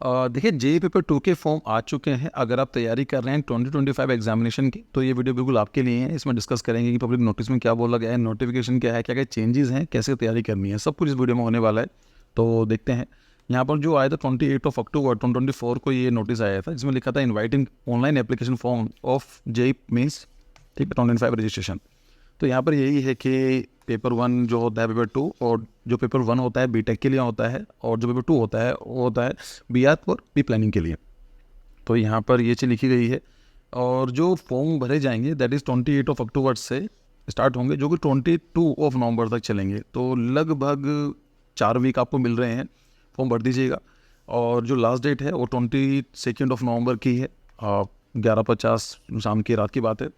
देखिए JEE paper 2 के form आ चुके हैं। अगर आप तैयारी कर रहे हैं 2025 एग्जामिनेशन की तो ये वीडियो बिल्कुल आपके लिए है। इसमें डिस्कस करेंगे कि पब्लिक नोटिस में क्या बोला गया है, नोटिफिकेशन क्या है, क्या क्या चेंजेस हैं, कैसे तैयारी करनी है, सब कुछ इस वीडियो में होने वाला है। तो देखते हैं। यहाँ पर जो आया था 28 अक्टूबर 2024 को ये नोटिस आया था, जिसमें लिखा था inviting online application form of JEE means, ठीक है, 2025 रजिस्ट्रेशन। तो यहाँ पर यही है कि पेपर 1 जो होता है पेपर 2, और जो पेपर 1 होता है बीटेक के लिए होता है, और जो पेपर 2 होता है वो होता है बीआर और बी प्लानिंग के लिए। तो यहाँ पर ये चीज़ लिखी गई है। और जो फॉर्म भरे जाएंगे दैट इज़ 28 अक्टूबर से स्टार्ट होंगे, जो कि 22 नवंबर तक चलेंगे। तो लगभग 4 वीक आपको मिल रहे हैं, फॉर्म भर दीजिएगा। और जो लास्ट डेट है वो 22 नवंबर की है, 11:50 शाम की रात की बात है।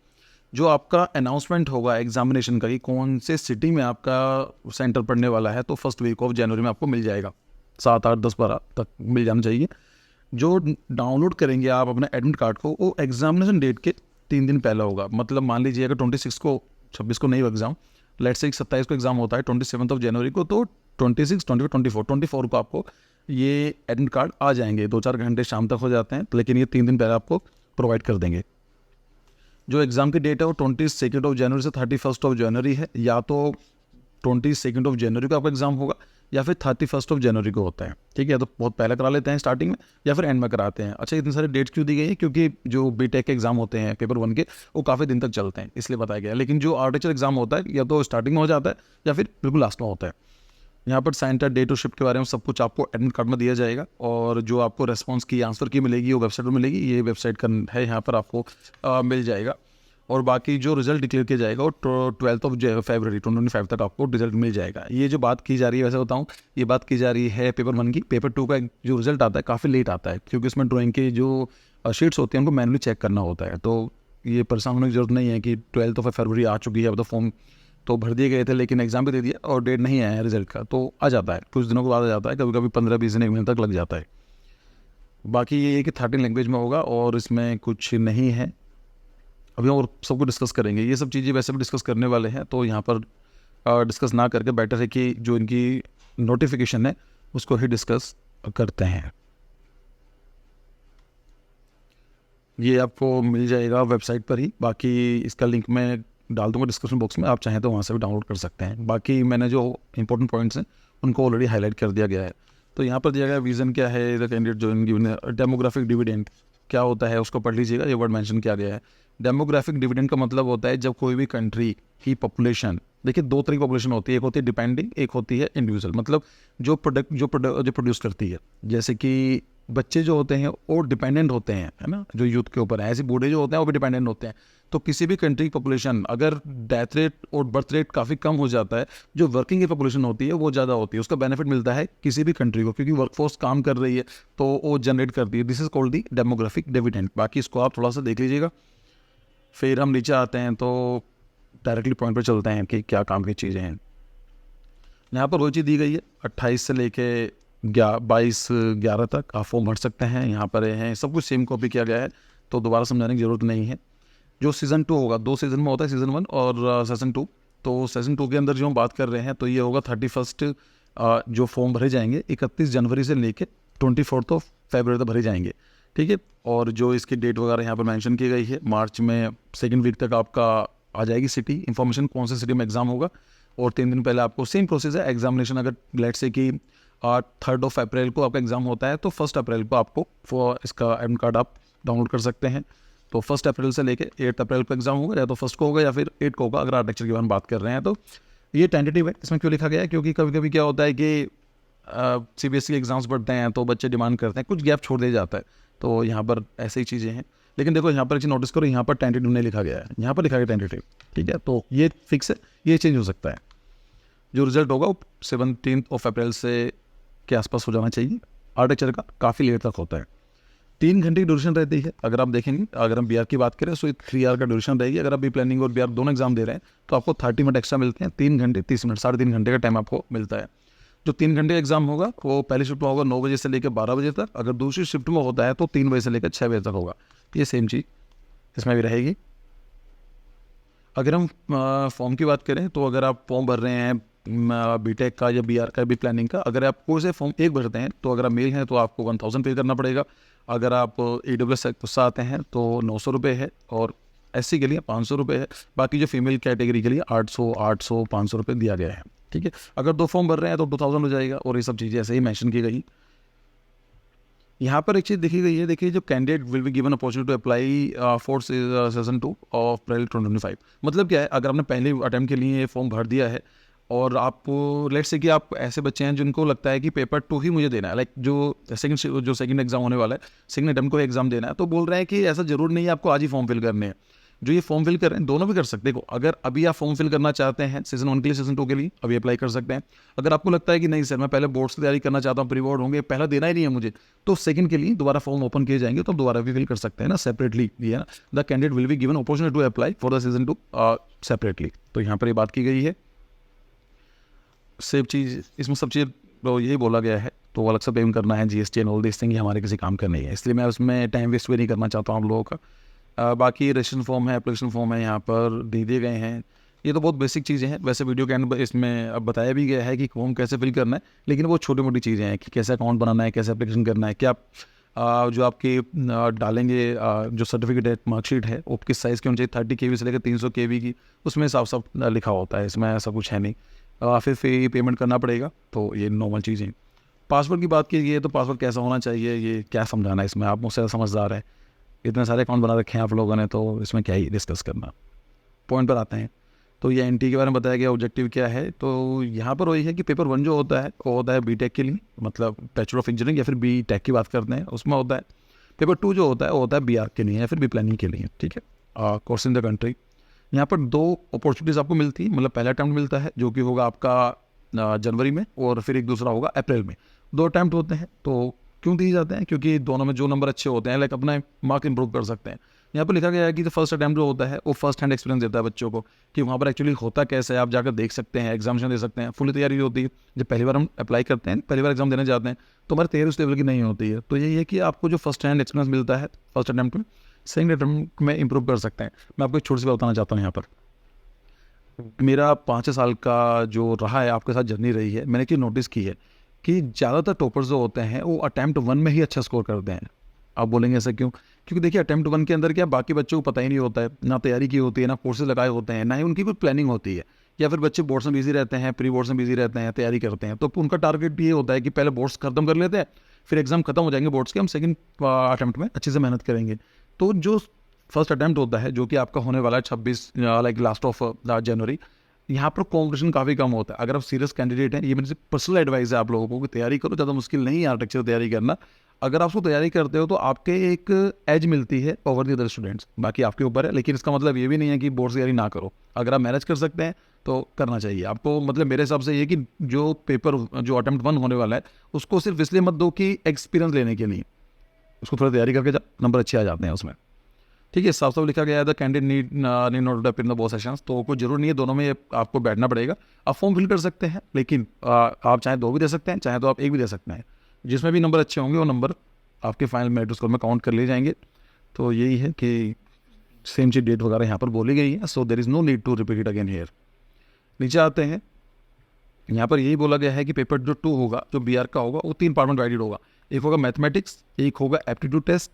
जो आपका अनाउंसमेंट होगा एग्जामिनेशन का कि कौन से सिटी में आपका सेंटर पड़ने वाला है, तो फर्स्ट वीक ऑफ जनवरी में आपको मिल जाएगा। 7, 8, 10, 12 तक मिल जाना चाहिए। जो डाउनलोड करेंगे आप अपने एडमिट कार्ड को, वो एग्जामिनेशन डेट के 3 दिन पहले होगा। मतलब मान लीजिए अगर 26 को 26 को नहीं हो एग्ज़ाम, लेट्स से 27 को एग्ज़ाम होता है 27 जनवरी को, तो 26, 24, 24 को आपको ये एडमिट कार्ड आ जाएंगे। 2-4 घंटे शाम तक हो जाते हैं, लेकिन ये 3 दिन पहले आपको प्रोवाइड कर देंगे। जो एग्ज़ाम की डेट है वो 22 जनवरी से 31 जनवरी है। या तो 22 जनवरी को आपका एग्ज़ाम होगा, या फिर 31 जनवरी को होता है, ठीक है। या तो बहुत पहले करा लेते हैं स्टार्टिंग में, या फिर एंड में कराते हैं। अच्छा, इतनी सारी डेट्स क्यों दी गई है? क्योंकि जो बीटेक के एग्ज़ाम होते हैं पेपर 1 के, वो काफ़ी दिन तक चलते हैं, इसलिए बताया गया है। लेकिन जो आर्टिचर एग्ज़ाम होता है या तो स्टार्टिंग में हो जाता है, या फिर बिल्कुल लास्ट में होता है। यहाँ पर सेंटर, डेट और शिफ्ट के बारे में सब कुछ आपको एडमिट कार्ड में दिया जाएगा। और जो आपको रेस्पॉन्स की, आंसर की मिलेगी, वो वेबसाइट पर मिलेगी। ये वेबसाइट का है, यहाँ पर आपको मिल जाएगा। और बाकी जो रिजल्ट डिक्लेयर किया जाएगा वो 12 फरवरी 2025 तक आपको रिजल्ट मिल जाएगा। ये जो बात की जा रही है, वैसे बताऊँ, ये बात की जा रही है पेपर 1 की। पेपर 2 का जो रिजल्ट आता है काफ़ी लेट आता है, क्योंकि उसमें ड्राइंग की जो शीट्स होती हैं उनको मैनुअली चेक करना होता है। तो ये परेशान होने की जरूरत नहीं है कि 12 फरवरी आ चुकी है, अब तो फॉर्म तो भर दिए गए थे, लेकिन एग्जाम भी दे दिया और डेट नहीं आया है रिजल्ट का, तो आ जाता है, कुछ दिनों के बाद आ जाता है, कभी कभी 15-20 दिन, 1 महीने तक लग जाता है। बाकी ये है कि 13 लैंग्वेज में होगा और इसमें कुछ नहीं है। अभी और सबको डिस्कस करेंगे, ये सब चीज़ें वैसे भी डिस्कस करने वाले हैं, तो यहाँ पर डिस्कस ना करके बेटर है कि जो इनकी नोटिफिकेशन है उसको ही डिस्कस करते हैं। ये आपको मिल जाएगा वेबसाइट पर ही। बाकी इसका लिंक मैं डाल दूंगा डिस्क्रिप्शन बॉक्स में, आप चाहें तो वहाँ से भी डाउनलोड कर सकते हैं। बाकी मैंने जो इंपॉर्टेंट पॉइंट्स हैं उनको ऑलरेडी हाईलाइट कर दिया गया है। तो यहाँ पर दिया गया विजन क्या है, द कैंडिडेट जो गिवन, डेमोग्राफिक डिविडेंड क्या होता है उसको पढ़ लीजिएगा, ये वर्ड मेंशन किया गया है। डेमोग्राफिक डिविडेंड का मतलब होता है जब कोई भी कंट्री की पॉपुलेशन, देखिए 2 तरह की पॉपुलेशन होती है, एक होती है डिपेंडिंग, एक होती है इंडिविजुअल। मतलब जो प्रोड्यूस करती है, जैसे कि बच्चे जो होते हैं वो डिपेंडेंट होते हैं, है ना, जो यूथ के ऊपर है। ऐसे बूढ़े जो होते हैं वो भी डिपेंडेंट होते हैं। तो किसी भी कंट्री की पॉपुलेशन अगर डेथ रेट और बर्थ रेट काफ़ी कम हो जाता है, जो वर्किंग की पॉपुलेशन होती है वो ज़्यादा होती है, उसका बेनिफिट मिलता है किसी भी कंट्री को, क्योंकि वर्कफोर्स काम कर रही है तो वो जनरेट करती है। This is called the demographic dividend. बाकी इसको आप थोड़ा सा देख लीजिएगा। फिर हम नीचे आते हैं तो डायरेक्टली पॉइंट पर चलते हैं कि क्या काम की चीज़ें हैं। यहाँ पर वो चीज़ दी गई है 28 से लेके 22/11 तक आप फॉर्म भर सकते हैं। यहाँ पर हैं सब कुछ सेम कॉपी किया गया है, तो दोबारा समझाने की ज़रूरत नहीं है। जो सीज़न 2 होगा, 2 सीज़न में होता है, सीज़न 1 और सेशन 2। तो सेशन 2 के अंदर जो हम बात कर रहे हैं तो ये होगा 31, जो फॉर्म भरे जाएंगे 31 जनवरी से लेके 24 फरवरी तक भरे जाएंगे, ठीक है। और जो इसकी डेट वगैरह यहाँ पर मेंशन की गई है, मार्च में 2nd वीक तक आपका आ जाएगी सिटी इन्फॉर्मेशन, कौन से सिटी में एग्ज़ाम होगा। और 3 दिन पहले आपको सेम प्रोसेस है एग्जामिनेशन। अगर लेट से कि 3 अप्रैल को आपका एग्ज़ाम होता है, तो 1 अप्रैल को आपको इसका एडमिट कार्ड आप डाउनलोड कर सकते हैं। तो 1 अप्रैल से लेके 8 अप्रैल को एग्ज़ाम होगा, या तो 1 को होगा या फिर 8 को होगा, अगर आर्किटेक्चर की बारे में बात कर रहे हैं तो। ये टेंटेटिव है, इसमें क्यों लिखा गया है? क्योंकि कभी कभी क्या होता है कि सीबीएसई के एग्ज़ाम्स बढ़ते हैं तो बच्चे डिमांड करते हैं, कुछ गैप छोड़ दिया जाता है, तो यहाँ पर ऐसे ही चीज़ें हैं। लेकिन देखो यहाँ पर एक चीज़ नोटिस करो, यहाँ पर टेंटेटिव नहीं लिखा गया है, यहाँ पर लिखा गया टेंटेटिव, ठीक है। तो ये फिक्स है, ये चेंज हो सकता है। जो रिजल्ट होगा वो 17 अप्रैल से के आसपास हो जाना चाहिए। आर्किटेक्चर का काफ़ी लेट तक होता है। 3 घंटे की ड्यूरेशन रहती है। अगर आप देखेंगे, अगर हम बीआर की बात करें तो 3 आवर का ड्यूरेशन रहेगी। अगर आप बी प्लानिंग और बीआर दोनों एग्जाम दे रहे हैं तो आपको 30 मिनट एक्स्ट्रा मिलते हैं। 3 घंटे 30 मिनट, 3.5 घंटे का टाइम आपको मिलता है। जो 3 घंटे का एग्जाम होगा वो पहली शिफ्ट में होगा 9 बजे से लेकर 12 बजे तक। अगर दूसरी शिफ्ट में होता है तो 3 बजे से लेकर 6 बजे तक होगा। ये सेम चीज़ इसमें भी रहेगी। अगर हम फॉर्म की बात करें तो अगर आप फॉर्म भर रहे हैं बीटेक का या बीआर का भी प्लानिंग का, अगर आप कोई से फॉर्म एक भरते हैं तो अगर आप मेल हैं तो आपको 1000 पे करना पड़ेगा। अगर आप AWS से आते हैं तो 900 रुपये है, और SC के लिए 500 रुपये है। बाकी जो फीमेल कैटेगरी के लिए 800 500 रुपये दिया गया है। ठीक है, अगर 2 फॉर्म भर रहे हैं तो 2000 हो जाएगा, और ये सब चीज़ें ऐसे ही मेंशन की गई। यहाँ पर एक चीज़ देखी गई है, देखिए, जो candidate will be given opportunity to apply for session 2 of April 2025। मतलब क्या है, अगर आपने पहले अटैम्प्ट के लिए फॉर्म भर दिया है और आपको लेट्स से कि आप ऐसे बच्चे हैं जिनको लगता है कि पेपर 2 ही मुझे देना है, लाइक जो सेकंड एग्जाम होने वाला है, सेकंड अटैम्प्ट को एग्जाम देना है, तो बोल रहे हैं कि ऐसा जरूर नहीं है आपको आज ही फॉर्म फिल करने हैं। जो ये फॉर्म फिल कर रहे हैं दोनों भी कर सकते हैं। देखो, अगर अभी आप फॉर्म फिल करना चाहते हैं सीजन 1 के लिए, सीजन 2 के लिए अभी अप्लाई कर सकते हैं। अगर आपको लगता है कि नहीं सर, मैं पहले बोर्ड्स की तैयारी करना चाहता हूँ, प्री बोर्ड होंगे, पहला देना ही नहीं है मुझे, तो सेकंड के लिए दोबारा फॉर्म ओपन किए जाएंगे, तो दोबारा भी फिल कर सकते हैं ना, सेपरेटली। ये ना, the candidate will be given opportunity to apply for the season 2 separately. तो यहाँ पर ये बात की गई है। सेम चीज़ इसमें सब चीज़ यही बोला गया है, तो अलग से पेमेंट करना है, GST and all this thing, ये हमारे किसी काम का नहीं है, इसलिए मैं उसमें टाइम वेस्ट भी नहीं करना चाहता हूँ आप लोगों का। बाकी रजिस्ट्रेशन फॉर्म है, एप्लीकेशन फॉर्म है, यहाँ पर दे दिए गए हैं। ये तो बहुत बेसिक चीज़ें हैं। वैसे वीडियो के एंड इसमें अब बताया भी गया है कि फॉर्म कैसे फिल करना है, लेकिन वो छोटी मोटी चीज़ें हैं कि कैसे अकाउंट बनाना है, कैसे एप्लीकेशन करना है, क्या जो आपके डालेंगे जो सर्टिफिकेट है, मार्कशीट है, वो किस साइज़ की होनी चाहिए, 30 KB से लेकर 300 KB की, उसमें साफ साफ लिखा होता है, इसमें ऐसा कुछ है नहीं। फिर फी पेमेंट करना पड़ेगा, तो ये नॉर्मल चीज़ें। पासवर्ड की बात की गई है, तो पासवर्ड कैसा होना चाहिए, ये क्या समझाना है इसमें, आप मुझसे समझदार हैं, इतने सारे अकाउंट बना रखे हैं आप लोगों ने, तो इसमें क्या ही डिस्कस करना। पॉइंट पर आते हैं, तो ये NT के बारे में बताया गया, ऑब्जेक्टिव क्या है। तो यहाँ पर वही है कि पेपर 1 जो होता है वो होता है बीटेक के लिए, मतलब बैचलर ऑफ इंजीनियरिंग या फिर BTech की बात करते हैं, उसमें होता है। पेपर 2 जो होता है वो होता है BR के लिए या फिर बी प्लानिंग के लिए। ठीक है, कोर्स इन द कंट्री। यहाँ पर 2 अपॉर्चुनिटीज़ आपको मिलती है, मतलब पहला अटैम्प्ट मिलता है जो कि होगा आपका जनवरी में, और फिर एक दूसरा होगा अप्रैल में। 2 अटैम्प्ट होते हैं। तो क्यों दिए जाते हैं? क्योंकि दोनों में जो नंबर अच्छे होते हैं, लाइक अपना मार्क इंप्रूव कर सकते हैं। यहाँ पर लिखा गया है कि जो फर्स्ट अटैम्प्ट जो होता है वो फर्स्ट हैंड एक्सपीरियंस देता है बच्चों को, कि वहाँ पर एक्चुअली होता कैसे है, आप जाकर देख सकते हैं, एग्जामिनेशन दे सकते हैं। फुल तैयारी होती है। जब पहली बार हम अप्लाई करते हैं, पहली बार एग्जाम देने जाते हैं, तो हमारी तैयारी उस लेवल की नहीं होती है। तो यही है कि आपको जो फर्स्ट हैंड एक्सपीरियंस मिलता है फर्स्ट अटैम्प्ट में, सेकंड अटैम्प्ट में इंप्रूव कर सकते हैं। मैं आपको एक छोटी सी बात बताना चाहता हूँ। यहाँ पर मेरा 5 साल का जो रहा है आपके साथ जर्नी रही है, मैंने चीज़ नोटिस की है कि ज़्यादातर टॉपर्स जो होते हैं वो अटैम्प्ट 1 में ही अच्छा स्कोर करते हैं। आप बोलेंगे ऐसा क्यों? क्योंकि देखिए, अटैम्प्ट 1 के अंदर क्या बाकी बच्चों को पता ही नहीं होता है, ना तैयारी की होती है, ना कोर्सेज लगाए होते हैं, ना ही उनकी कोई प्लानिंग होती है, या फिर बच्चे बोर्ड्स में बिजी रहते हैं, प्री बोर्ड्स में बिजी रहते हैं, तैयारी करते हैं। तो उनका टारगेट भी ये होता है कि पहले बोर्ड्स खत्म कर लेते हैं, फिर एग्जाम खत्म हो जाएंगे बोर्ड्स के, हम सेकंड अटैम्प्ट में अच्छे से मेहनत करेंगे। तो जो फर्स्ट अटैम्प्ट होता है, जो कि आपका होने वाला है 26 लाइक लास्ट ऑफ जनवरी, यहाँ पर कॉम्पिटिशन काफ़ी कम होता है। अगर आप सीरियस कैंडिडेट हैं, ये मेरी पर्सनल एडवाइस है आप लोगों को कि तैयारी करो, ज़्यादा मुश्किल नहीं है आर्किटेक्चर तैयारी करना। अगर आप उसको तैयारी करते हो तो आपके एक एज मिलती है ओवर द अदर स्टूडेंट्स, बाकी आपके ऊपर है। लेकिन इसका मतलब ये भी नहीं है कि बोर्ड से तैयारी ना करो। अगर आप मैनेज कर सकते हैं तो करना चाहिए आपको। मतलब मेरे हिसाब से ये कि जो पेपर जो अटैम्प्ट 1 होने वाला है, उसको सिर्फ इसलिए मत दो कि एक्सपीरियंस लेने के लिए, उसको थोड़ा तैयारी करके नंबर अच्छे आ जाते हैं उसमें। ठीक है, साफ साफ लिखा गया है the candidate need not appear in the both sessions. तो कोई जरूर नहीं है दोनों में आपको बैठना पड़ेगा। आप फॉर्म फिल कर सकते हैं, लेकिन आप चाहे 2 भी दे सकते हैं, चाहे तो आप 1 भी दे सकते हैं। जिसमें भी नंबर अच्छे होंगे वो नंबर आपके फाइनल मेरिट स्कोर में काउंट कर लिए जाएंगे। तो यही है कि सेम चीज डेट वगैरह यहाँ पर बोली गई है। So there is no need to repeat it again here. नीचे आते हैं, यहाँ पर यही बोला गया है कि पेपर जो 2 होगा, जो BR का होगा, वो 3 पार्ट में डिवाइडेड होगा। एक होगा मैथमेटिक्स, एक होगा एप्टीट्यूड टेस्ट,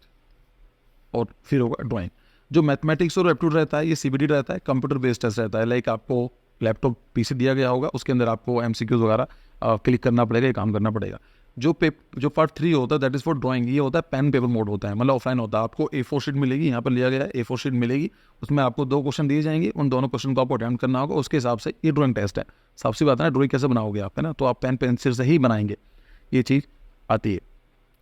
और फिर होगा ड्राइंग। जो मैथमेटिक्स और एप्टीट्यूड रहता है ये CBT रहता है, कंप्यूटर बेस्ड टेस्ट रहता है। लाइक आपको लैपटॉप PC दिया गया होगा, उसके अंदर आपको MCQs वगैरह क्लिक करना पड़ेगा, ये काम करना पड़ेगा। जो पार्ट 3 होता है दैट इज़ फॉर ड्राइंग, ये होता है पेन पेपर मोड होता है, मतलब ऑफलाइन होता है। आपको A4 शीट मिलेगी, यहाँ पर लिया गया है A4 शीट मिलेगी, उसमें आपको 2 क्वेश्चन दिए जाएंगे, उन दोनों क्वेश्चन को आपको अटेम्प्ट करना होगा। उसके हिसाब से ये ड्राइंग टेस्ट है। साफ सी बात है ना, ड्राइंग कैसे बनाओगे आप, है ना, तो आप पेन पेंसिल से ही बनाएंगे, ये चीज़ आती है।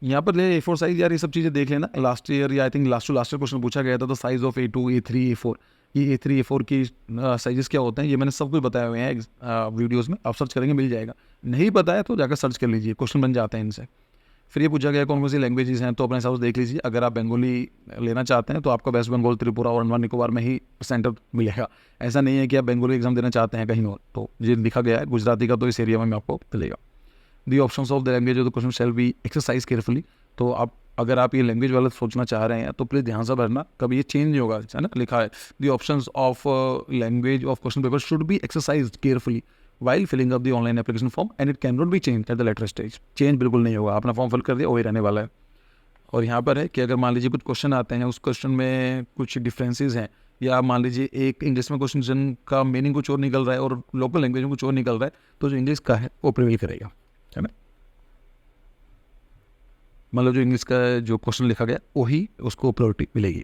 यहाँ पर ले A4 साइज, यार ये सब चीज़ें देख लेना। लास्ट ईयर या I think last year question पूछा गया था, तो size of A2 A3 A4, ये A3 A4 की साइजेस क्या होते हैं, ये मैंने सब कुछ बताए हुए हैं वीडियोज़ में, आप सर्च करेंगे मिल जाएगा। नहीं पता है तो जाकर सर्च कर लीजिए, क्वेश्चन बन जाते हैं इनसे। फिर ये पूछा गया कौन कौन सी लैंग्वेजेस हैं, तो अपने हिसाब से देख लीजिए। अगर आप बंगाली लेना चाहते हैं तो आपको वेस्ट बंगाल, त्रिपुरा और अंडमान निकोबार में ही सेंटर मिलेगा। ऐसा नहीं है कि आप बंगाली एग्जाम देना चाहते हैं कहीं और, तो ये लिखा गया है गुजराती का, तो इस एरिया में आपको मिलेगा। दी options of the language of the question shall be exercise carefully. तो आप अगर आप ये लैंग्वेज वाला सोचना चाह रहे हैं तो प्लीज़ ध्यान से भरना, कभी ये चेंज नहीं होगा, है ना। लिखा है the options of language of question paper should be exercise carefully while filling up the online application form and it can not be change at the later stage. Change बिल्कुल नहीं होगा, अपना फॉर्म फिल कर दिया वही रहने वाला है। और यहाँ पर है कि अगर मान लीजिए कुछ क्वेश्चन आते हैं, उस क्वेश्चन में कुछ डिफरेंसेस हैं, या मान लीजिए एक इंग्लिश में क्वेश्चन का मीनिंग कुछ और निकल रहा है और लोकल लैंग्वेज में कुछ और निकल रहा है, तो जो इंग्लिश का है वो प्रिवेल करेगा, है ना। मतलब जो इंग्लिश का जो क्वेश्चन लिखा गया वही उसको प्रायोरिटी मिलेगी।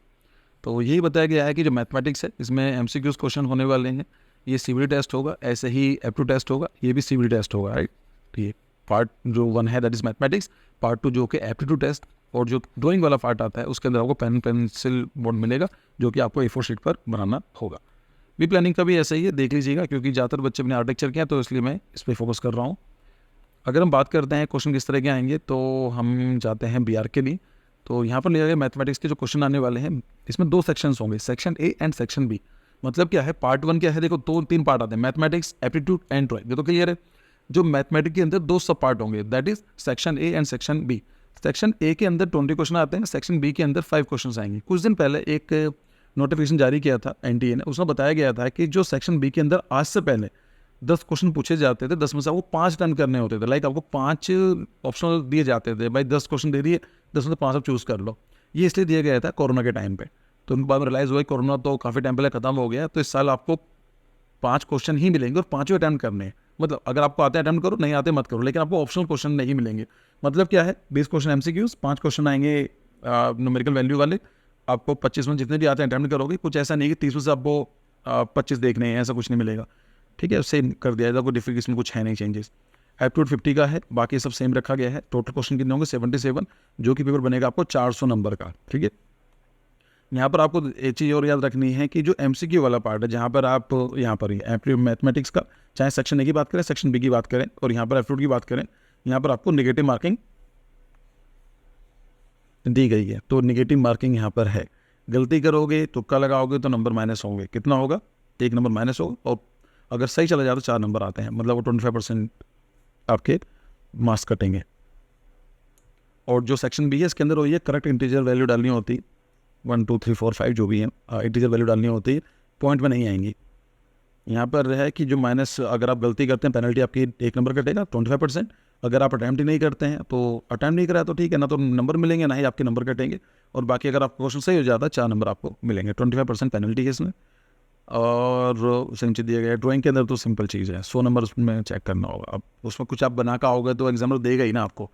तो यही बताया गया है कि जो मैथमेटिक्स है इसमें एमसीक्यूज क्वेश्चन होने वाले हैं। ये सीबीटी टेस्ट होगा, ऐसे ही एप्टीट्यूड टेस्ट होगा, ये भी सीबीटी टेस्ट होगा, राइट। तो ये पार्ट जो 1 है दैट इज मैथमेटिक्स, पार्ट 2 जो कि एप्टीट्यूड टेस्ट, और जो ड्राइंग वाला पार्ट आता है उसके अंदर आपको पेन पेंसिल बोर्ड मिलेगा जो कि आपको A4 शीट पर बनाना होगा। बी प्लानिंग का भी ऐसा ही है, देख लीजिएगा, क्योंकि ज़्यादातर बच्चे अपने आर्किटेक्चर के हैं तो इसलिए मैं इस पर फोकस कर रहा हूँ। अगर हम बात करते हैं क्वेश्चन किस तरह के आएंगे, तो हम जाते हैं BR के लिए। तो यहाँ पर लिया गया मैथमेटिक्स के जो क्वेश्चन आने वाले हैं, इसमें 2 सेक्शंस होंगे, section A and section B। मतलब क्या है, पार्ट 1 क्या है, देखो 2-3 पार्ट आते हैं, मैथमेटिक्स, एप्टीट्यूड एंड ड्राइंग, ये तो क्लियर है। जो मैथमेटिक्स के अंदर 2 सब पार्ट होंगे, that is section A and section B। Section A के अंदर 20 क्वेश्चन आते हैं, सेक्शन B के अंदर 5 क्वेश्चन आएंगे। कुछ दिन पहले एक नोटिफिकेशन जारी किया था NTA ने, उसमें बताया गया था कि जो सेक्शन B के अंदर आज से पहले 10 क्वेश्चन पूछे जाते थे, 10 में से आपको 5 अटेम्प्ट करने होते थे। लाइक आपको 5 ऑप्शनल दिए जाते थे, भाई 10 क्वेश्चन दे दिए, 10 में से 5 आप चूज़ कर लो। ये इसलिए दिया गया था कोरोना के टाइम पे। तो उनके बाद में रियलाइज़ हुआ कोरोना तो काफ़ी टाइम पहले खत्म हो गया, तो इस साल आपको 5 क्वेश्चन ही मिलेंगे और 5 अटेम्प्ट करने हैं। मतलब अगर आपको आते हैं अटेम्प्ट करो, नहीं आते मत करो, लेकिन आपको ऑप्शनल क्वेश्चन नहीं मिलेंगे। मतलब क्या है, 20 क्वेश्चन MCQs, 5 क्वेश्चन आएंगे न्यूमेरिकल वैल्यू वाले। आपको 25 में जितने भी आते हैं अटेम्प्ट करोगे। कुछ ऐसा नहीं कि 30 में से आपको 25 देखने हैं, ऐसा कुछ नहीं मिलेगा, ठीक है। सेम कर दिया जाएगा, कोई डिफिकल्ट इसमें कुछ है नहीं चेंजेस। एप्टीट्यूड 50 का है, बाकी सब सेम रखा गया है। टोटल क्वेश्चन कितने होंगे, 77, जो कि पेपर बनेगा आपको 400 नंबर का, ठीक है। यहाँ पर आपको एक चीज़ और याद रखनी है कि जो MCQ वाला पार्ट है, जहाँ पर आप यहाँ पर एप्टीट्यूड मैथमेटिक्स का, चाहे सेक्शन A की बात करें, सेक्शन B की बात करें, और यहाँ पर एप्टीट्यूड की बात करें, यहाँ पर आपको नेगेटिव मार्किंग दी गई है। तो नेगेटिव मार्किंग यहाँ पर है, गलती करोगे, तुक्का लगाओगे तो नंबर माइनस होंगे। कितना होगा, 1 नंबर माइनस होगा, और अगर सही चला जाए तो 4 नंबर आते हैं, मतलब वो 25% आपके मार्क्स कटेंगे। और जो सेक्शन B है इसके अंदर वही है, करेक्ट इंटीजर वैल्यू डालनी होती है, 1 2 3 4 5 जो भी है इंटीजर वैल्यू डालनी होती है, पॉइंट में नहीं आएंगी। यहाँ पर है कि जो माइनस, अगर आप गलती करते हैं पेनल्टी आपकी 1 नंबर कटेगा, 25%। अगर आप अटैम्प्ट ही नहीं करते हैं, तो अटैम्प्ट नहीं करा तो ठीक है, ना तो नंबर मिलेंगे ना ही आपके नंबर कटेंगे। और बाकी अगर आपका क्वेश्चन सही हो जाता है, 4 नंबर आपको मिलेंगे। 25% पेनल्टी है इसमें। और सेम चीज़ दिया गया है। ड्राइंग के अंदर तो सिंपल चीज़ है, 100 नंबर उसमें चेक करना होगा। अब उसमें कुछ आप बना का आओगे तो एग्जामिनर देगा ही ना आपको,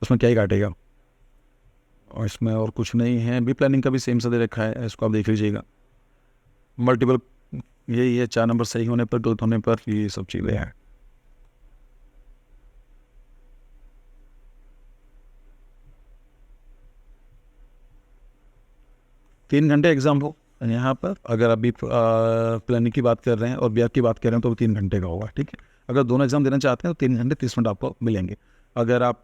उसमें क्या ही काटेगा। और इसमें और कुछ नहीं है। बी प्लानिंग का भी सेम सा दे रखा है, इसको आप देख लीजिएगा। मल्टीपल यही है, 4 नंबर सही होने पर, गलत होने पर, ये सब चीज़ें हैं। तीन घंटे एग्जाम हो यहाँ पर। अगर अभी प्लानिंग की बात कर रहे हैं और BR की बात कर रहे हैं तो 3 घंटे का होगा, ठीक है। अगर दोनों एग्जाम देना चाहते हैं तो 3 घंटे 30 मिनट आपको मिलेंगे। अगर आप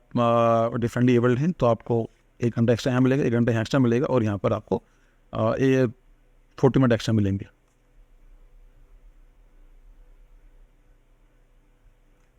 डिफरेंटली एबल्ड हैं तो आपको 1 घंटा एक्स्ट्रा यहाँ मिलेगा, 1 घंटा यहाँ एक्स्ट्रा मिलेगा, और यहाँ पर आपको 40 मिनट एक्स्ट्रा मिलेंगे।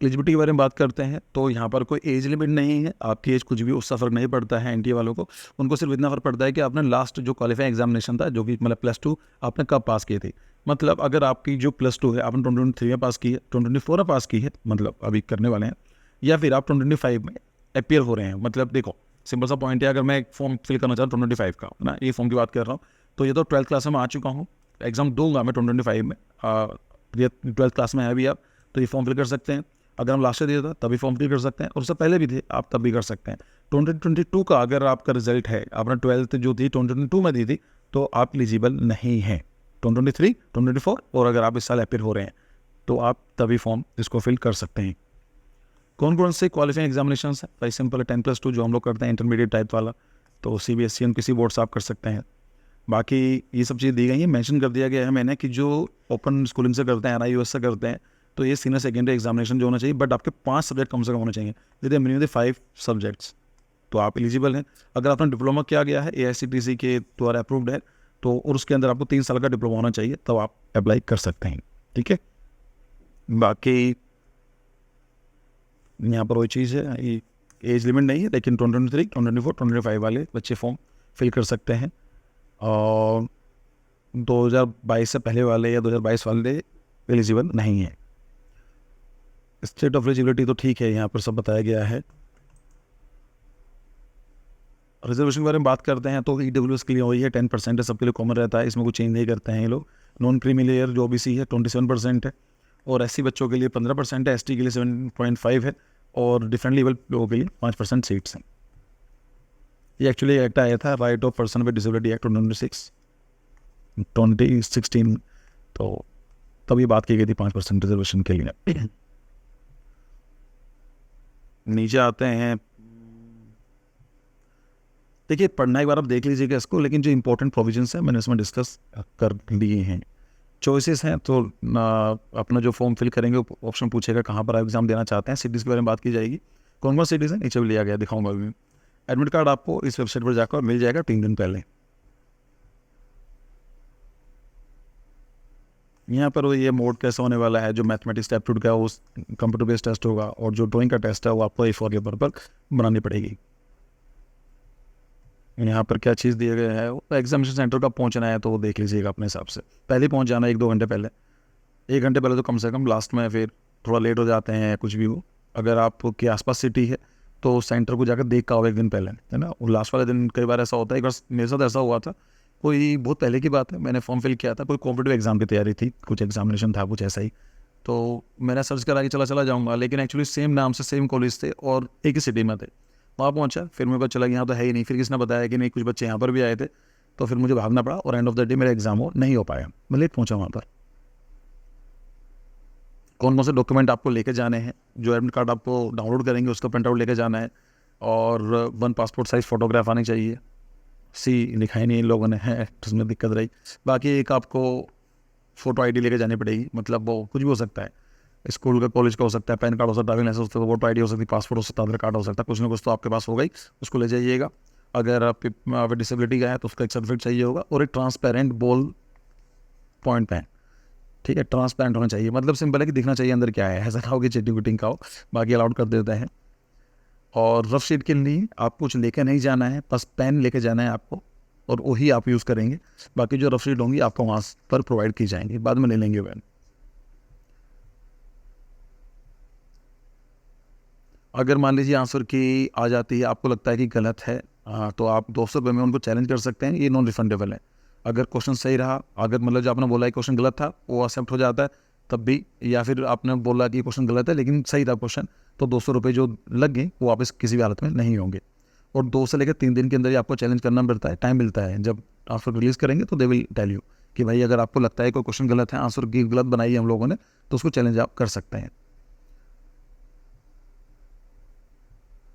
एलिजिबिलिटी के बारे में बात करते हैं तो यहाँ पर कोई एज लिमिट नहीं है, आपकी एज कुछ भी उससे फ़र्क नहीं पड़ता है। NTA वालों को, उनको सिर्फ इतना फ़र्क पड़ता है कि आपने लास्ट जो क्वालिफाइंग एग्जामिनेशन था, जो कि मतलब +2 आपने कब पास की थी। मतलब अगर आपकी जो +2 है आपने 2023 में पास की है, 2024 में पास की है, मतलब अभी करने वाले हैं, या फिर आप 2025 में अपीयर हो रहे हैं। मतलब देखो सिंपल सा पॉइंट है, अगर मैं एक फॉर्म फिल करना चाहता हूँ 2025 का ना, ये फॉर्म की बात कर रहा हूँ, तो ये तो 12th क्लास में आ चुका हूँ, एग्ज़ाम दूंगा मैं 2025 में, ये 12th क्लास में है अभी आप, तो ये फॉर्म फिल कर सकते हैं। अगर हम लास्ट ईयर दिया था तभी फॉर्म फिल कर सकते हैं, और उससे पहले भी थे आप तब भी कर सकते हैं। 2022 का अगर आपका रिजल्ट है, आपने 12th जो थी 2022 में दी थी, तो आप एलिजिबल नहीं हैं। 2023, 2024, और अगर आप इस साल अपीयर हो रहे हैं तो आप तभी फॉर्म इसको फिल कर सकते हैं। कौन कौन से क्वालिफाइंग एग्जामिनेशन है, भाई सिंपल है, 10+2 जो हम लोग करते हैं इंटरमीडिएट टाइप वाला, तो CBSE किसी बोर्ड से आप कर सकते हैं। बाकी ये सब चीज़ें दी गई हैं, मेंशन कर दिया गया है मैंने कि जो ओपन स्कूलिंग से करते हैं, NIUS से करते हैं, तो ये सीनियर सेकेंडरी एग्जामिनेशन जो होना चाहिए, बट आपके 5 सब्जेक्ट कम से कम होने चाहिए, यदि मिनिमम 5 सब्जेक्ट्स, तो आप एलिजिबल हैं। अगर आपने डिप्लोमा किया गया है, AICTC के द्वारा अप्रूव्ड है, तो और उसके अंदर आपको 3 साल का डिप्लोमा होना चाहिए, तब आप अप्लाई कर सकते हैं, ठीक है। बाकी यहाँ पर वही चीज़ है, ये एज लिमिट नहीं है, लेकिन 2023, 2024, 2025 वाले बच्चे फॉर्म फिल कर सकते हैं, और 2022 से पहले वाले या 2022 वाले एलिजिबल नहीं है। स्टेट ऑफ एलिजिबिलिटी तो ठीक है, यहाँ पर सब बताया गया है। रिजर्वेशन के बारे में बात करते हैं तो EWS के लिए वही है, 10% है, सबके लिए कॉमन रहता है, इसमें कुछ चेंज नहीं करते हैं ये लोग। नॉन क्रीमी लेयर जो OBC है 27% है, और SC बच्चों के लिए 15% है, ST के लिए 7.5 है, और डिफरेंट लेवल लोगों के लिए 5% सीट्स हैं। ये एक्चुअली एक्ट आया था, right of person with disability act 2016, तो तब ये बात की गई थी 5% रिजर्वेशन के लिए। नीचे आते हैं, देखिए पढ़ना एक बार आप देख लीजिएगा इसको, लेकिन जो इंपॉर्टेंट प्रोविजंस हैं मैंने इसमें डिस्कस कर लिए हैं। चॉइसेस हैं तो अपना जो फॉर्म फिल करेंगे ऑप्शन पूछेगा कहाँ पर आप एग्जाम देना चाहते हैं। सिटीज़ के बारे में बात की जाएगी, कौन कौन सिटीज़ हैं नीचे भी लिया गया, दिखाऊंगा अभी। एडमिट कार्ड आपको इस वेबसाइट पर जाकर मिल जाएगा 3 दिन पहले। यहाँ पर वो ये मोड कैसे होने वाला है, जो मैथमेटिक्स एप्टीट्यूड का वो कंप्यूटर बेस्ड टेस्ट होगा, और जो ड्राइंग का टेस्ट है वो आपको A4 पेपर पर बनानी पड़ेगी। यहाँ पर क्या चीज़ दिया गया है, वो एग्जामिनेशन सेंटर का पहुँचना है तो वो देख लीजिएगा अपने हिसाब से, पहले पहुँच जाना 1-2 घंटे पहले, 1 घंटे पहले तो कम से कम, लास्ट में फिर थोड़ा लेट हो जाते हैं कुछ भी हो। अगर आपके आसपास सिटी है तो सेंटर को जाकर देख का हो 1 दिन पहले, है ना। और लास्ट वाले दिन कई बार ऐसा होता है, एक बार मेरे साथ ऐसा हुआ था, कोई बहुत पहले की बात है, मैंने फॉर्म फिल किया था, कोई कॉम्पिटिटिव एग्जाम की तैयारी थी, कुछ एग्जामिनेशन था कुछ ऐसा ही, तो मैंने सर्च करा कि चला जाऊँगा, लेकिन एक्चुअली सेम नाम से सेम कॉलेज थे और एक ही सिटी में थे। वहाँ पहुँचा, फिर मेरे को चला कि यहाँ तो है ही नहीं, फिर किसने बताया कि नहीं कुछ बच्चे यहाँ पर भी आए थे, तो फिर मुझे भागना पड़ा, और एंड ऑफ द डे मेरा एग्जाम हो नहीं हो पाया, मैं लेट पहुँचा वहाँ पर। कौन कौन से डॉक्यूमेंट आपको लेके जाने हैं, जो एडमिट कार्ड आपको डाउनलोड करेंगे उसका प्रिंट आउट लेके जाना है, और 1 पासपोर्ट साइज़ फ़ोटोग्राफ आनी चाहिए। सी लिखा ही नहीं इन लोगों ने, है तो उसमें दिक्कत रही। बाकी एक आपको फ़ोटो ID लेके जानी पड़ेगी, मतलब वो कुछ भी हो सकता है, स्कूल का कॉलेज का हो सकता है, पैन कार्ड हो सकता है, ड्राइविंग लाइसेंस हो सकता है, वोटर ID हो सकती है, पासपोर्ट हो सकता है, आधार कार्ड हो सकता है, कुछ ना कुछ तो आपके पास होगा ही, उसको ले जाइएगा। अगर आप डिसेबिलिटी का है तो उसका एक सर्टिफिकेट चाहिए होगा, और एक ट्रांसपेरेंट बॉल पॉइंट पेन, ठीक है, ट्रांसपेरेंट होना चाहिए, मतलब सिंपल है कि दिखना चाहिए अंदर क्या है, ऐसा खाओ कि चीटिंग विटिंग खाओ, बाकी अलाउड कर देते हैं। और रफ शीट के लिए आप कुछ लेके नहीं जाना है, बस पेन लेके जाना है आपको, और वही आप यूज़ करेंगे। बाकी जो रफ शीट होंगी आपको वहाँ पर प्रोवाइड की जाएंगी, बाद में ले लेंगे पेन। अगर मान लीजिए आंसर की आ जाती है, आपको लगता है कि गलत है, तो आप 200 रुपये में उनको चैलेंज कर सकते हैं, ये नॉन रिफंडेबल है। अगर क्वेश्चन सही रहा, अगर मतलब जो आपने बोला है क्वेश्चन गलत था, वो एक्सेप्ट हो जाता है तब भी, या फिर आपने बोला कि क्वेश्चन गलत है लेकिन सही था क्वेश्चन, तो 200 रुपये जो लग गए वो वापस किसी भी हालत में नहीं होंगे। और 2 से लेकर 3 दिन के अंदर ही आपको चैलेंज करना पड़ता है, टाइम मिलता है। जब आंसर रिलीज़ करेंगे तो दे विल टेल यू कि भाई अगर आपको लगता है कोई क्वेश्चन गलत है, आंसर की गलत बनाई है हम लोगों ने, तो उसको चैलेंज आप कर सकते हैं।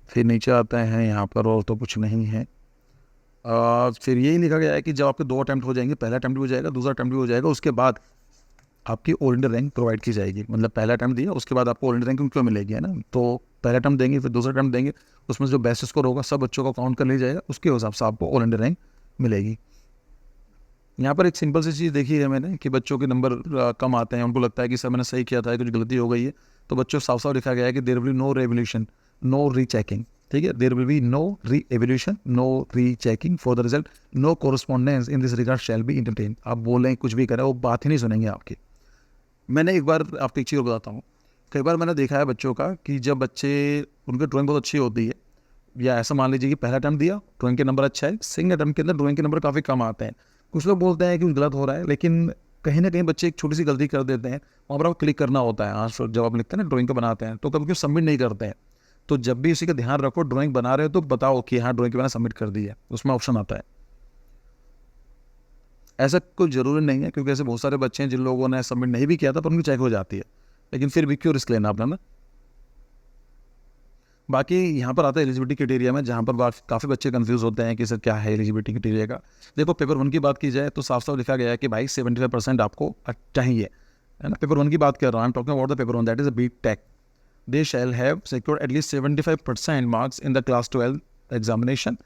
फिर नीचे आते हैं, यहाँ पर और तो कुछ नहीं है। फिर यही लिखा गया है कि जब आपके 2 अटैम्प्ट हो जाएंगे, पहला अटैम्प्ट भी हो जाएगा, दूसरा अटैम्प्ट भी हो जाएगा, उसके बाद आपकी ऑल इंडिया रैंक प्रोवाइड की जाएगी। मतलब पहला अटैम्प्ट दिया, उसके बाद आपको ऑल इंडिया रैंक क्यों मिलेगी, है ना। तो पहला अटैम्प्ट देंगे, फिर दूसरा अटैम्प्ट देंगे, उसमें जो बेस्ट स्कोर होगा सब बच्चों को काउंट कर लिया जाएगा, उसके हिसाब से आपको ऑल इंडिया रैंक मिलेगी। यहाँ पर एक सिंपल सी चीज़ देखी है मैंने कि बच्चों के नंबर कम आते हैं, उनको लगता है कि सर मैंने सही किया था, कुछ गलती हो गई है, तो बच्चों साफ साफ लिखा गया है कि there will be no revaluation, no rechecking, ठीक है, there will be no reevaluation, no rechecking for the result, no correspondence in this regard shall be entertain. आप बोलें कुछ भी करें, वो बात ही नहीं सुनेंगे आपकी। मैंने एक बार आपको एक चीज़ बताता हूँ, कई बार मैंने देखा है बच्चों का कि जब बच्चे, उनकी ड्राइंग बहुत अच्छी होती है, या ऐसा मान लीजिए कि पहला अटैम्प्ट दिया, ड्राइंग के नंबर अच्छा है, सेकंड अटैम्प्ट के अंदर ड्राइंग के नंबर काफ़ी कम आते हैं। कुछ लोग बोलते हैं कि कुछ गलत हो रहा है, लेकिन कहीं ना कहीं बच्चे एक छोटी सी गलती कर देते हैं, वहाँ पर आपको क्लिक करना होता है आंसर, जब आप लिखते हैं ना ड्राइंग को बनाते हैं, तो कभी कभी सबमिट नहीं करते हैं। तो जब भी इसी का ध्यान रखो, ड्राइंग बना रहे हो तो बताओ कि हाँ ड्राइंग के मैंने सबमिट कर दी है, उसमें ऑप्शन आता है। ऐसा कोई ज़रूरी नहीं है, क्योंकि ऐसे बहुत सारे बच्चे हैं जिन लोगों ने सबमिट नहीं भी किया था पर उनकी चेक हो जाती है, लेकिन फिर भी क्यों रिस्क लेना अपना ना। बाकी यहाँ पर आता है एलिजिबिलिटी क्राइटेरिया में, जहाँ पर काफ़ी बच्चे कंफ्यूज होते हैं कि सर क्या है एलिजिबिलिटी क्राइटेरिया का। देखो पेपर 1 की बात की जाए तो साफ साफ लिखा गया है कि भाई 75% आपको चाहिए, है ना। पेपर 1 की बात कर रहा हूँ, I am talking about the paper 1, that is a B.Tech। They shall have secured at least 75% marks in the class 12 examination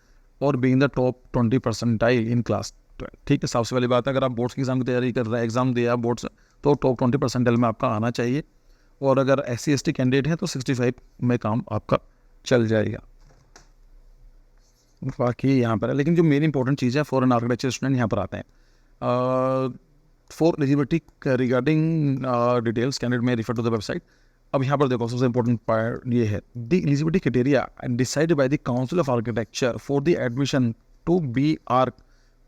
और be in the top 20 percentile in class 12। ठीक है, सबसे वाली बात है, अगर आप बोर्ड्स की एग्जाम की तैयारी कर रहे हैं, एग्जाम दिया बोर्ड्स, तो टॉप 20 परसेंटाइल में आपका आना चाहिए। और अगर SC ST कैंडिडेट है तो 65 में काम आपका चल जाएगा। बाकी यहाँ पर है, लेकिन जो मेन इंपॉर्टेंट चीज़ है, फॉरेन आर्किटेक्चर स्टूडेंट यहाँ पर आते हैं। For eligibility regarding details candidate may refer to the website. अब यहाँ पर देखो सबसे इंपॉर्टेंट पार्ट ये है, the eligibility criteria decided by the Council of Architecture for the admission to BR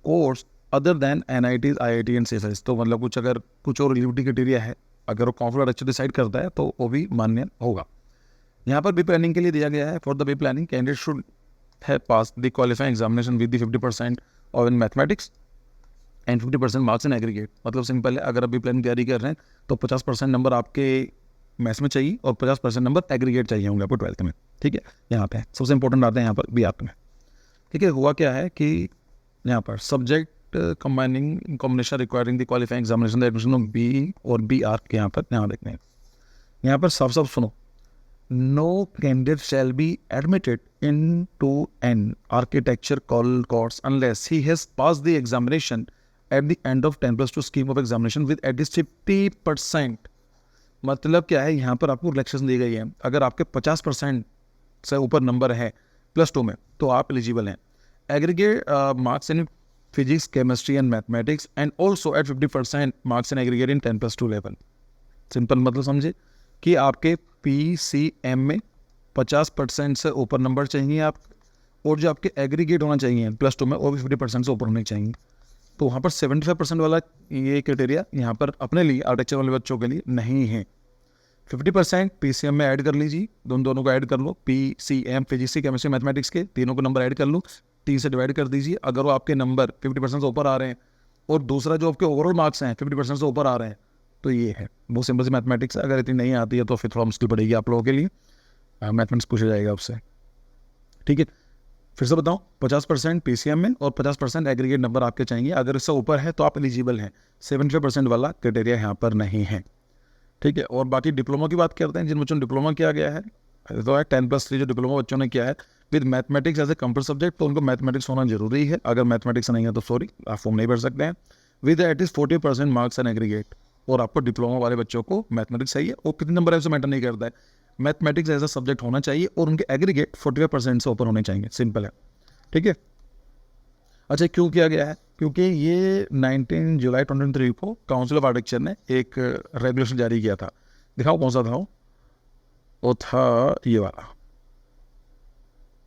course other than NITs IIT and CFS। तो मतलब कुछ और एलिजिबिलिटी क्राइटेरिया है, अगर वो काउंसिल ऑफ आर्किटेक्चर डिसाइड करता है तो वो भी मान्य होगा। यहाँ पर बी प्लानिंग के लिए दिया गया है, for the B planning candidate should have pass the qualifying examination with the 50% और in mathematics and 50% marks in aggregate. मतलब सिंपल है, अगर आप बी प्लानिंग तैयारी कर रहे हैं तो 50% नंबर आपके मैथ्स में चाहिए और 50% नंबर एग्रीगेट चाहिए होंगे आपको 12th में। ठीक है, यहाँ पे सबसे इंपॉर्टेंट आते हैं यहाँ पर बी आर में। ठीक है, हुआ क्या है कि यहाँ पर subject combining combination requiring the qualifying examination the admission of B और BR के यहाँ पर देखते हैं, यहाँ पर साफ साफ सुनो, no candidate shall be admitted into an architecture course unless he has passed the examination at the end of 10+2 scheme of examination with at least 50%। मतलब क्या है, यहाँ पर आपको रिलैक्सेशन दी गई है, अगर आपके 50% से ऊपर नंबर है +2 में तो आप एलिजिबल हैं। Aggregate marks in physics chemistry and mathematics and also eight 50% marks in aggregate in 10+2 level. Simple मतलब समझे कि आपके PCM में 50% से ऊपर नंबर चाहिए आप, और जो आपके एग्रीगेट होना चाहिए +2 में वो भी 50% से ऊपर होने चाहिए। तो वहाँ पर 75% वाला ये क्राइटेरिया यहाँ पर अपने लिए आर्किटेक्चर वाले बच्चों के लिए नहीं है। 50% PCM में ऐड कर लीजिए, दोनों को ऐड कर लो, PCM फिजिक्स केमिस्ट्री मैथमेटिक्स के तीनों को नंबर ऐड कर लो, 3 से डिवाइड कर दीजिए। अगर वो आपके नंबर 50% से ऊपर आ रहे हैं और दूसरा जो आपके ओवरऑल मार्क्स हैं 50% से ऊपर आ रहे हैं तो ये है, बहुत सिंपल सी मैथमेटिक्स है। अगर इतनी नहीं आती है तो फिर थोड़ा मुश्किल पड़ेगी आप लोगों के लिए, मैथमेटिक्स पूछा जाएगा आपसे। ठीक है, फिर से बताऊं, 50% PCM में और 50% एग्रीगेट नंबर आपके चाहिए, अगर इससे ऊपर है तो आप एलिजिबल हैं। 75% वाला क्राइटेरिया यहाँ पर नहीं है। ठीक है, और बाकी डिप्लोमा की बात करते हैं, जिन बच्चों ने डिप्लोमा किया गया है तो 10+3 जो डिप्लोमा बच्चों ने किया है with mathematics as a computer subject, तो उनको मैथमेटिक्स होना जरूरी है। अगर मैथमेटिक्स नहीं है तो सॉरी, आप फॉर्म नहीं भर सकते हैं। With at least 40% marks and aggregate, और आपको डिप्लोमा वाले बच्चों को मैथमेटिक्स चाहिए, और कितने नंबर है उसे मैटर नहीं करता है, मैथमेटिक्स एज अ सब्जेक्ट होना चाहिए और उनके एग्रीगेट 45% से ऊपर होने चाहिए। सिंपल है। ठीक है, अच्छा क्यों किया गया है, क्योंकि ये 19 जुलाई 2023 को काउंसिल ऑफ आर्किटेक्चर ने एक रेगुलेशन जारी किया था। दिखाओ कौन सा था वो था ये वाला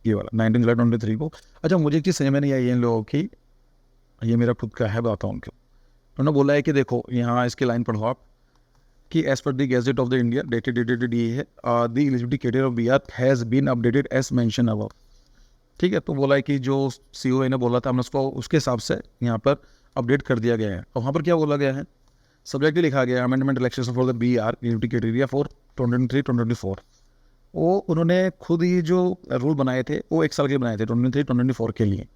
19 जुलाई 2023 को। अच्छा मुझे एक चीज़ समझ में नहीं आई इन लोगों की, ये मेरा खुद का है, बताता हूँ उनको। उन्होंने बोला है कि देखो यहाँ इसकी लाइन पढ़ो आप कि as per the gazette of the India dated ये है, the eligibility criteria of BR has been updated as mention above. ठीक है, तो बोला है कि जो COA ने बोला था हमने उसको उसके हिसाब से यहाँ पर अपडेट कर दिया गया है। और वहाँ पर क्या बोला गया है, सब्जेक्ट लिखा गया है amendment election for the BR eligibility criteria for 2023-2024। वो उन्होंने खुद ही जो रूल बनाए थे वो 1 साल के बनाए थे 2023-2024 के लिए।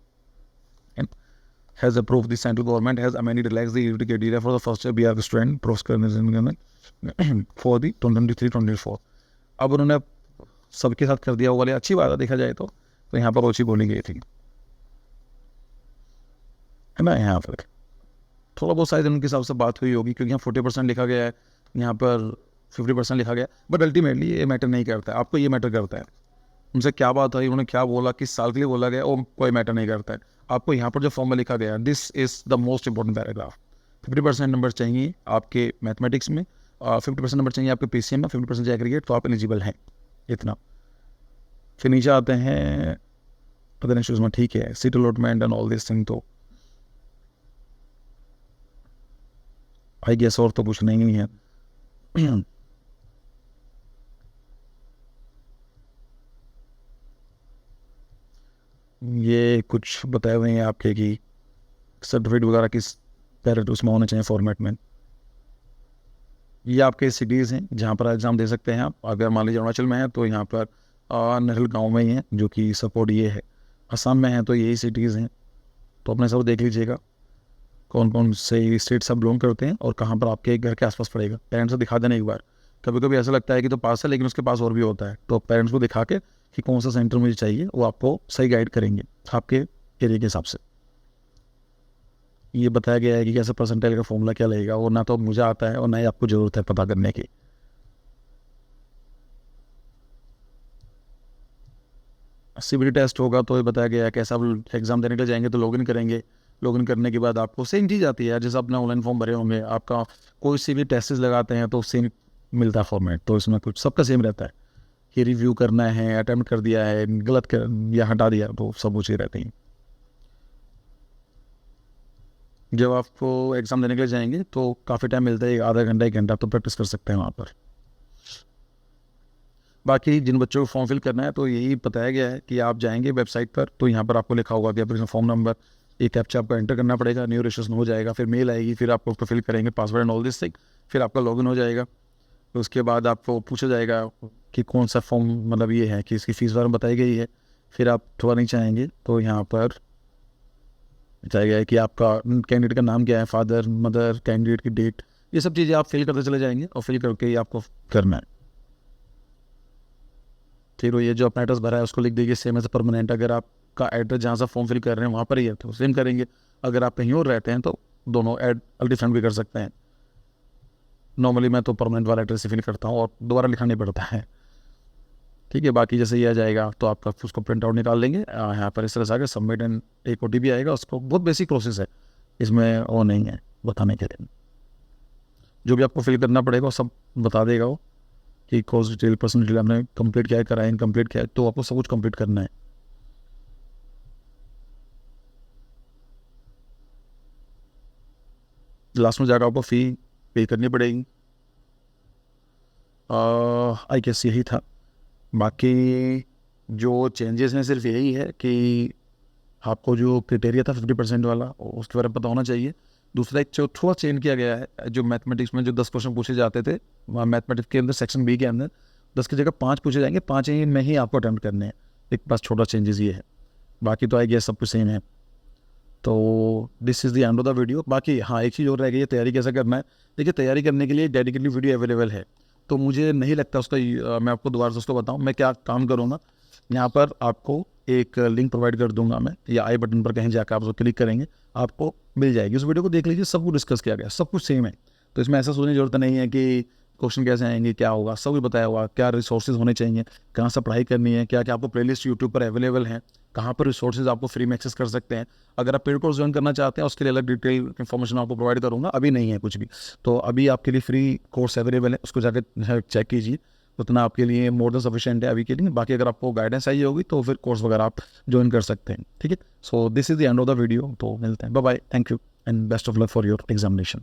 Has approved the central government has amended relaxed the eligibility criteria for the first year BR student for the 2023-2024। अब उन्होंने सबके साथ कर दिया वो वाले, अच्छी बात है देखा जाए तो यहाँ पर ओछी बोली गई थी, है ना। यहाँ पर थोड़ा बहुत शायद उनके हिसाब से बात हुई होगी, क्योंकि यहाँ 40% लिखा गया है, यहाँ पर 50% लिखा गया, बट अल्टीमेटली ये मैटर नहीं करता है, आपको ये मैटर करता है उनसे क्या बात हुई, उन्होंने क्या बोला, किस साल के लिए बोला गया, वो कोई मैटर नहीं करता है। आपको यहाँ पर जो फॉर्म में लिखा गया, this is the most important paragraph. 50% number चाहिए आपके मैथमेटिक्स में, 50% नंबर चाहिए आपके PCM में, 50% एग्रीगेट, तो आप एलिजिबल हैं, इतना। फिर नीचे आते हैं अदर इश्यूज में, ठीक है, seat allotment and all this thing, तो आई गेस और तो कुछ नहीं है। ये कुछ बताए हुए हैं आपके कि सर्टिफिकेट वगैरह किस पैरेट उसमें होने चाहिए फॉर्मेट में। ये आपके सिटीज़ हैं जहाँ पर एग्ज़ाम दे सकते हैं आप। अगर मान लीजिए अरुणाचल में है तो यहाँ पर नहल गाँव में ही है, जो कि सपोर्ट ये है। असम में है तो यही सिटीज़ हैं, तो अपने सब देख लीजिएगा कौन कौन से स्टेट सब बिलोंग करते हैं और कहाँ पर आपके घर के आसपास पड़ेगा। पेरेंट्स को दिखा देना एक बार, कभी कभी ऐसा लगता है कि तो पास है लेकिन उसके पास और भी होता है, तो पेरेंट्स को दिखा के कि कौन सा सेंटर मुझे चाहिए, वो आपको सही गाइड करेंगे आपके एरिया के हिसाब से। ये बताया गया है कि कैसे परसेंटाइल का फॉर्मूला क्या लगेगा, वो ना तो मुझे आता है और ना ही आपको ज़रूरत है पता करने की। CBT टेस्ट होगा तो ये बताया गया है कैसे आप एग्ज़ाम देने के लिए जाएंगे तो लॉगिन करेंगे, लॉगिन करने के बाद आपको सेम चीज़ आती है जैसे अपने ऑनलाइन फॉर्म भरे होंगे। आपका कोई सी भी टेस्ट लगाते हैं तो सेम मिलता है फॉर्मेट, तो इसमें कुछ सबका सेम रहता है कि रिव्यू करना है, अटेम्प्ट कर दिया है, गलत कर या हटा दिया, तो सब कुछ ही रहते हैं। जब आपको एग्ज़ाम देने के लिए जाएंगे तो काफ़ी टाइम मिलता है, आधा घंटा 1 घंटा, तो प्रैक्टिस कर सकते हैं वहाँ पर। बाकी जिन बच्चों को फॉर्म फिल करना है तो यही बताया गया है कि आप जाएंगे वेबसाइट पर, तो यहाँ पर आपको लिखा होगा कि अपना फॉर्म नंबर, एक कैप्चा आपको एंटर करना पड़ेगा, न्यू रजिस्ट्रेशन हो जाएगा, फिर मेल आएगी, फिर आपको उसको फिल करेंगे, password and all this thing, फिर आपका लॉगिन हो जाएगा। तो उसके बाद आपको पूछा जाएगा कि कौन सा फॉर्म, मतलब ये है कि इसकी फ़ीस वगैरह बताई गई है। फिर आप थोड़ा नहीं चाहेंगे तो यहाँ पर बताया गया है कि आपका कैंडिडेट का नाम क्या है, फादर मदर, कैंडिडेट की डेट, ये सब चीज़ें आप फिल करते चले जाएंगे और फिल करके ही आपको करना है। फिर वो ये जो अपना एड्रेस भरा है उसको लिख दीजिए सेम एज परमानेंट। अगर आपका एड्रेस जहाँ से फॉर्म फिल कर रहे हैं वहाँ पर ही है तो सेम करेंगे, अगर आप कहीं और रहते हैं तो दोनों एड डिफरेंट भी कर सकते हैं। नॉर्मली मैं तो परमानेंट वाला एड्रेस ही फिल करता हूँ और दोबारा लिखना नहीं पड़ता है, ठीक है। बाकी जैसे ये आ जाएगा तो आपका उसको प्रिंट आउट निकाल लेंगे, यहाँ पर इस तरह से आकर सबमिट एंड एक OTP आएगा, उसको बहुत बेसिक प्रोसेस है, इसमें वो नहीं है बताने के लिए। जो भी आपको फिल करना पड़ेगा वो सब बता देगा वो कि कोर्स डिटेल, पर्सनल डिटेल आपने कंप्लीट क्या है, कराए इनकम्प्लीट क्या है, तो आपको सब कुछ कंप्लीट करना है। लास्ट में जाकर आपको फ़ी पे करनी पड़ेगी। आई गेस यही था। बाकी जो चेंजेस हैं सिर्फ यही है कि आपको जो क्राइटेरिया था 50% वाला उसके बारे में पता होना चाहिए। दूसरा एक जो थोड़ा चेंज किया गया है, जो मैथमेटिक्स में जो 10 क्वेश्चन पूछे जाते थे मैथमेटिक्स के अंदर सेक्शन बी के अंदर 10 की जगह 5 पूछे जाएंगे, 5 ही में ही आपको अटैम्प्ट करने हैं। एक बस छोटा चेंजेस ये है, बाकी तो आई गेस सब कुछ सेम है। तो this is the end of the video. बाकी हाँ, एक चीज़ और रह गई है, तैयारी कैसे करना है। देखिए तैयारी करने के लिए डेडिकेटली वीडियो अवेलेबल है, तो मुझे नहीं लगता उसका मैं आपको दोबारा से उसको बताऊँ। मैं क्या काम करूँगा, यहाँ पर आपको एक लिंक प्रोवाइड कर दूंगा मैं, या आई बटन पर कहीं जाकर आप उसको क्लिक करेंगे आपको मिल जाएगी। उस वीडियो को देख लीजिए, सब कुछ डिस्कस किया गया, सब कुछ सेम है। तो इसमें ऐसा सोचने की जरूरत नहीं है कि क्वेश्चन कैसे आएंगे, क्या होगा, सब कुछ बताया हुआ, क्या रिसोर्सेज होने चाहिए, कहाँ से पढ़ाई करनी है, क्या क्या आपको प्लेलिस्ट यूट्यूब पर अवेलेबल है, कहाँ पर रिसोर्सेज आपको फ्री में एक्सेस कर सकते हैं। अगर आप पेड कोर्स ज्वाइन करना चाहते हैं उसके लिए अलग डिटेल इन्फॉर्मेशन आपको प्रोवाइड करूँगा, अभी नहीं है कुछ भी। तो अभी आपके लिए फ्री कोर्स अवेलेबल है, उसको जाकर चेक कीजिए, उतना आपके लिए मोर देन सफिशिएंट है अभी के लिए। बाकी अगर आपको गाइडेंस चाहिए होगी तो फिर कोर्स वगैरह आप ज्वाइन कर सकते हैं, ठीक है। So this is the end of the video, तो मिलते हैं, bye bye, thank you and best of luck for your examination.